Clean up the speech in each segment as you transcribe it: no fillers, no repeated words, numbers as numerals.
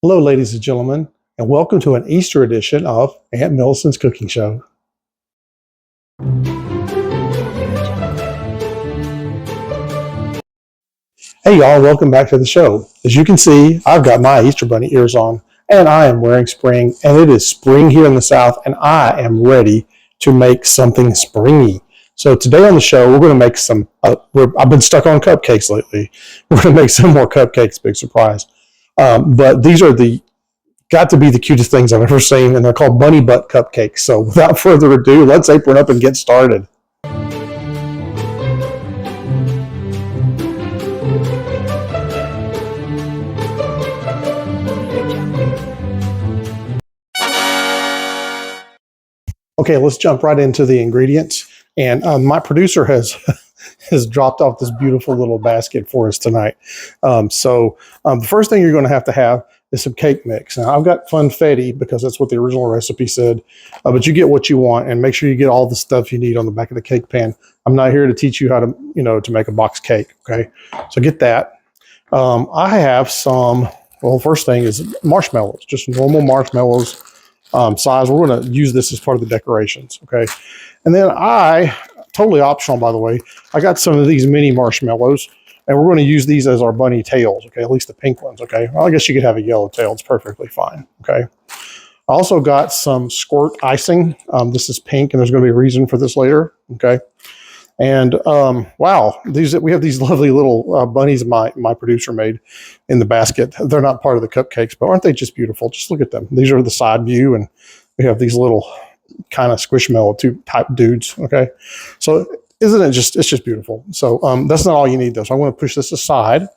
Hello, ladies and gentlemen, and welcome to an Easter edition of Aunt Millicent's Cooking Show. Hey, y'all, welcome back to the show. As you can see, I've got my Easter Bunny ears on, and I am wearing spring, and it is spring here in the South, and I am ready to make something springy. So today on the show, we're going to make some, I've been stuck on cupcakes lately. We're going to make some more cupcakes, big surprise. But these are got to be the cutest things I've ever seen, and they're called bunny butt cupcakes. So without further ado, let's apron up and get started. Okay, let's jump right into the ingredients. And my producer has dropped off this beautiful little basket for us tonight. The first thing you're going to have is some cake mix. Now, I've got funfetti because that's what the original recipe said, but you get what you want, and make sure you get all the stuff you need on the back of the cake pan. I'm not here to teach you how to make a box cake, okay? So get that. I have some, well, first thing is marshmallows, just normal marshmallows size. We're going to use this as part of the decorations, okay? And then totally optional, by the way, I got some of these mini marshmallows, and we're going to use these as our bunny tails, okay? At least the pink ones, okay? Well, I guess you could have a yellow tail. It's perfectly fine, okay? I also got some squirt icing. This is pink, and there's going to be a reason for this later, okay? And wow, we have these lovely little bunnies my producer made in the basket. They're not part of the cupcakes, but aren't they just beautiful? Just look at them. These are the side view, and we have these little kind of squishmallow type dudes, okay? So isn't it just, it's just beautiful. So that's not all you need though. So I'm going to push this aside,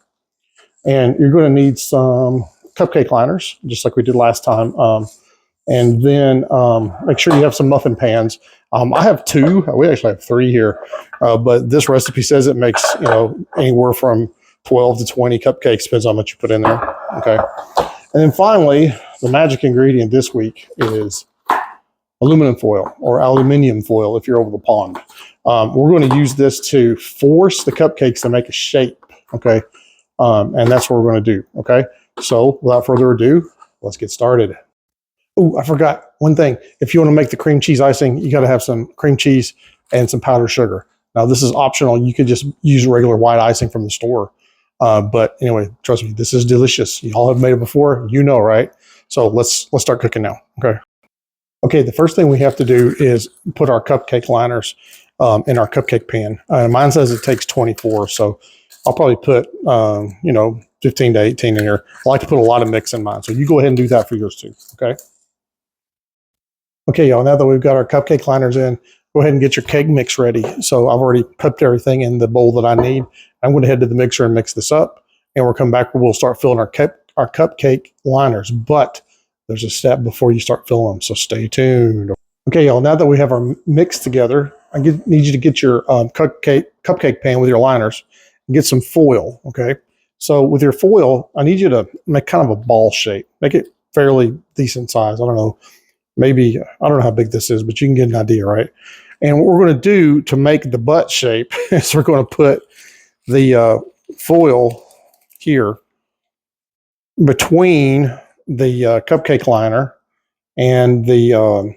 and you're going to need some cupcake liners, just like we did last time. And then make sure you have some muffin pans. I have two. We actually have three here, but this recipe says it makes anywhere from 12 to 20 cupcakes, depends on how much you put in there. Okay, and then finally, the magic ingredient this week is aluminum foil or aluminium foil if you're over the pond. We're going to use this to force the cupcakes to make a shape. Okay, and that's what we're going to do. Okay, so without further ado, let's get started. Oh, I forgot one thing. If you want to make the cream cheese icing, you got to have some cream cheese and some powdered sugar. Now, this is optional. You could just use regular white icing from the store. But anyway, trust me, this is delicious. You all have made it before, right? So let's start cooking now. Okay. Okay, the first thing we have to do is put our cupcake liners in our cupcake pan. Mine says it takes 24, so I'll probably put 15 to 18 in here. I like to put a lot of mix in mine, so you go ahead and do that for yours too. Okay. Okay, y'all, now that we've got our cupcake liners in, go ahead and get your cake mix ready. So I've already prepped everything in the bowl that I need. I'm going to head to the mixer and mix this up, and we'll come back where we'll start filling our cupcake liners. But there's a step before you start filling them, so stay tuned. Okay, y'all, now that we have our mix together, need you to get your cupcake pan with your liners and get some foil, okay? So with your foil, I need you to make kind of a ball shape. Make it fairly decent size. I don't know. Maybe, I don't know how big this is, but you can get an idea, right? And what we're going to do to make the butt shape is we're going to put the foil here between the cupcake liner and the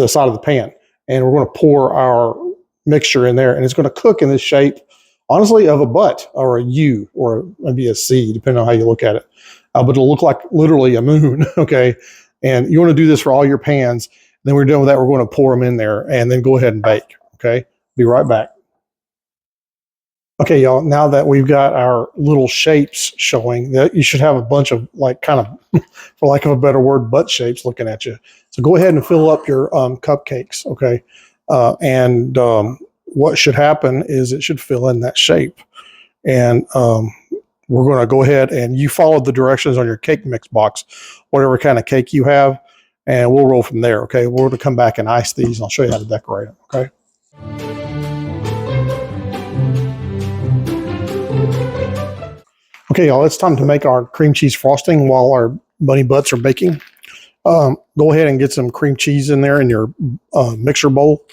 side of the pan. And we're going to pour our mixture in there, and it's going to cook in the shape, honestly, of a butt or a U or maybe a C, depending on how you look at it. But it'll look like literally a moon, okay? And you want to do this for all your pans. Then we're done with that. We're going to pour them in there and then go ahead and bake. Okay. Be right back. Okay, y'all. Now that we've got our little shapes showing, that you should have a bunch of kind of, for lack of a better word, butt shapes looking at you. So go ahead and fill up your cupcakes. Okay. What should happen is it should fill in that shape. And, we're going to go ahead and you follow the directions on your cake mix box, whatever kind of cake you have, and we'll roll from there, okay? We're going to come back and ice these, and I'll show you how to decorate them, okay? Okay, y'all, it's time to make our cream cheese frosting while our bunny butts are baking. Go ahead and get some cream cheese in there in your mixer bowl.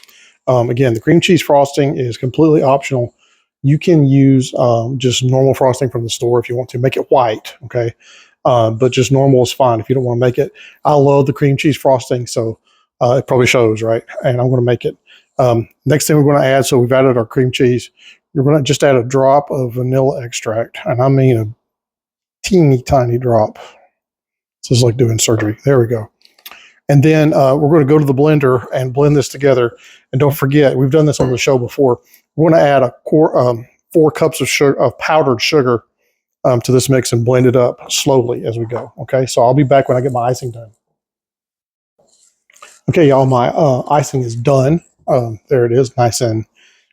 Again, the cream cheese frosting is completely optional. You can use just normal frosting from the store if you want to. Make it white, okay? but just normal is fine if you don't want to make it. I love the cream cheese frosting, so it probably shows, right? And I'm going to make it. Next thing we're going to add, so we've added our cream cheese. We're going to just add a drop of vanilla extract, and I mean a teeny tiny drop. This is like doing surgery. There we go. And then we're going to go to the blender and blend this together. And don't forget, we've done this on the show before. We're going to add 4 cups of sugar, of powdered sugar to this mix and blend it up slowly as we go. Okay, so I'll be back when I get my icing done. Okay, y'all, my icing is done. There it is, nice and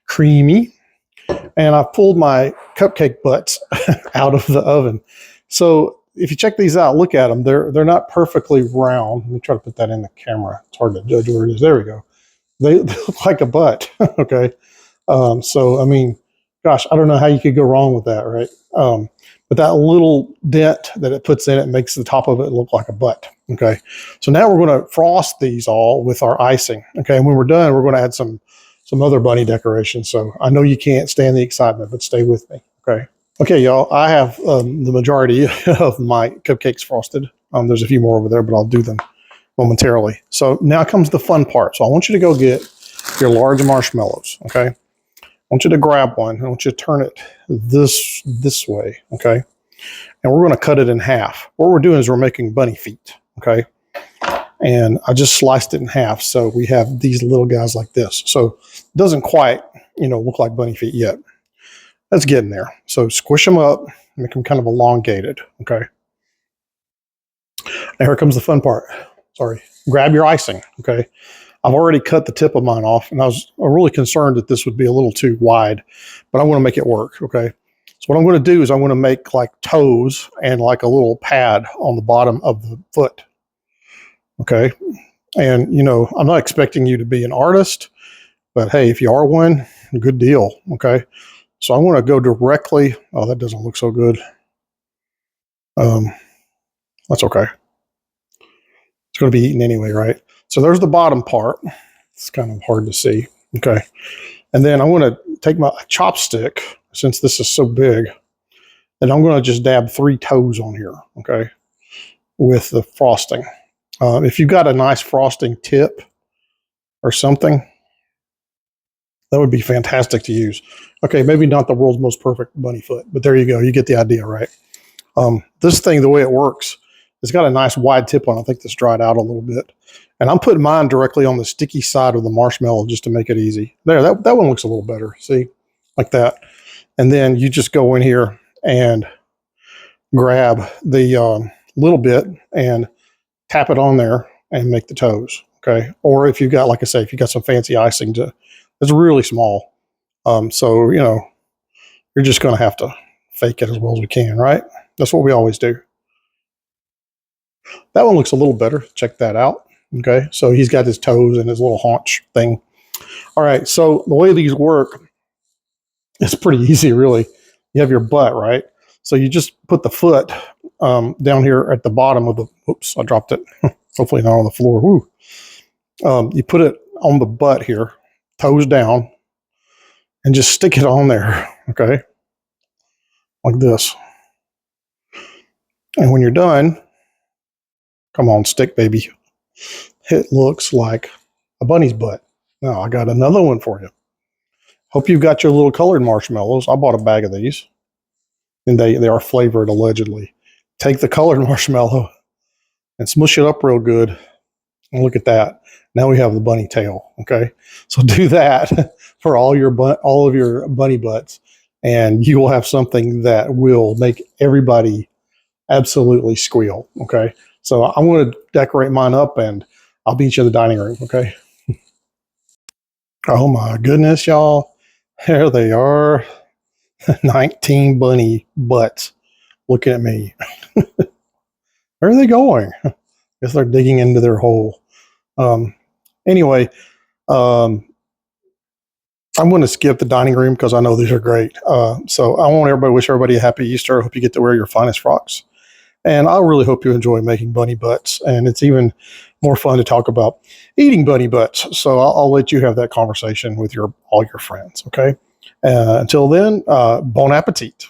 creamy. And I've pulled my cupcake butts out of the oven. So if you check these out, look at them. They're not perfectly round. Let me try to put that in the camera. It's hard to judge where it is. There we go. They look like a butt. Okay. So, I mean, gosh, I don't know how you could go wrong with that, right? But that little dent that it puts in it makes the top of it look like a butt. Okay. So now we're going to frost these all with our icing. Okay. And when we're done, we're going to add some other bunny decorations. So I know you can't stand the excitement, but stay with me. Okay. Okay, y'all, I have the majority of my cupcakes frosted. There's a few more over there, but I'll do them momentarily. So now comes the fun part. So I want you to go get your large marshmallows, okay? I want you to grab one. I want you to turn it this way, okay? And we're going to cut it in half. What we're doing is we're making bunny feet, okay? And I just sliced it in half, so we have these little guys like this. So it doesn't quite, look like bunny feet yet. That's getting there. So squish them up, make them kind of elongated, okay? Now here comes the fun part. Sorry. Grab your icing, okay? I've already cut the tip of mine off, and I was really concerned that this would be a little too wide, but I want to make it work, okay? So what I'm going to do is I'm going to make like toes and like a little pad on the bottom of the foot, okay? And, I'm not expecting you to be an artist, but hey, if you are one, good deal, okay? So I'm going to go directly. Oh, that doesn't look so good. That's okay. It's going to be eaten anyway, right? So there's the bottom part. It's kind of hard to see. Okay. And then I'm going to take my chopstick, since this is so big, and I'm going to just dab 3 toes on here, okay, with the frosting. If you've got a nice frosting tip or something, that would be fantastic to use. Okay, maybe not the world's most perfect bunny foot, but there you go. You get the idea, right? This thing, the way it works, it's got a nice wide tip on it. I think this dried out a little bit. And I'm putting mine directly on the sticky side of the marshmallow just to make it easy. There, that one looks a little better. See? Like that. And then you just go in here and grab the little bit and tap it on there and make the toes. Okay. Or if you've got, like I say, if you got some fancy icing it's really small. So, you're just going to have to fake it as well as we can, right? That's what we always do. That one looks a little better. Check that out. Okay. So he's got his toes and his little haunch thing. All right. So the way these work, it's pretty easy, really. You have your butt, right? So you just put the foot down here at the bottom of the, oops, I dropped it. Hopefully not on the floor. Woo. You put it on the butt here, toes down, and just stick it on there, okay? Like this. And when you're done, come on, stick, baby. It looks like a bunny's butt. Now, I got another one for you. Hope you've got your little colored marshmallows. I bought a bag of these, and they are flavored, allegedly. Take the colored marshmallow and smush it up real good. And look at that. Now we have the bunny tail, okay? So do that for all of your bunny butts, and you will have something that will make everybody absolutely squeal, okay? So I'm going to decorate mine up, and I'll beat you in the dining room, okay? Oh my goodness, y'all. There they are. 19 bunny butts. Look at me. Where are they going? Guess they're digging into their hole. Anyway, I'm going to skip the dining room because I know these are great. So I want everybody, wish everybody a happy Easter. I hope you get to wear your finest frocks. And I really hope you enjoy making bunny butts. And it's even more fun to talk about eating bunny butts. So I'll let you have that conversation with all your friends. Okay. Until then, bon appetit.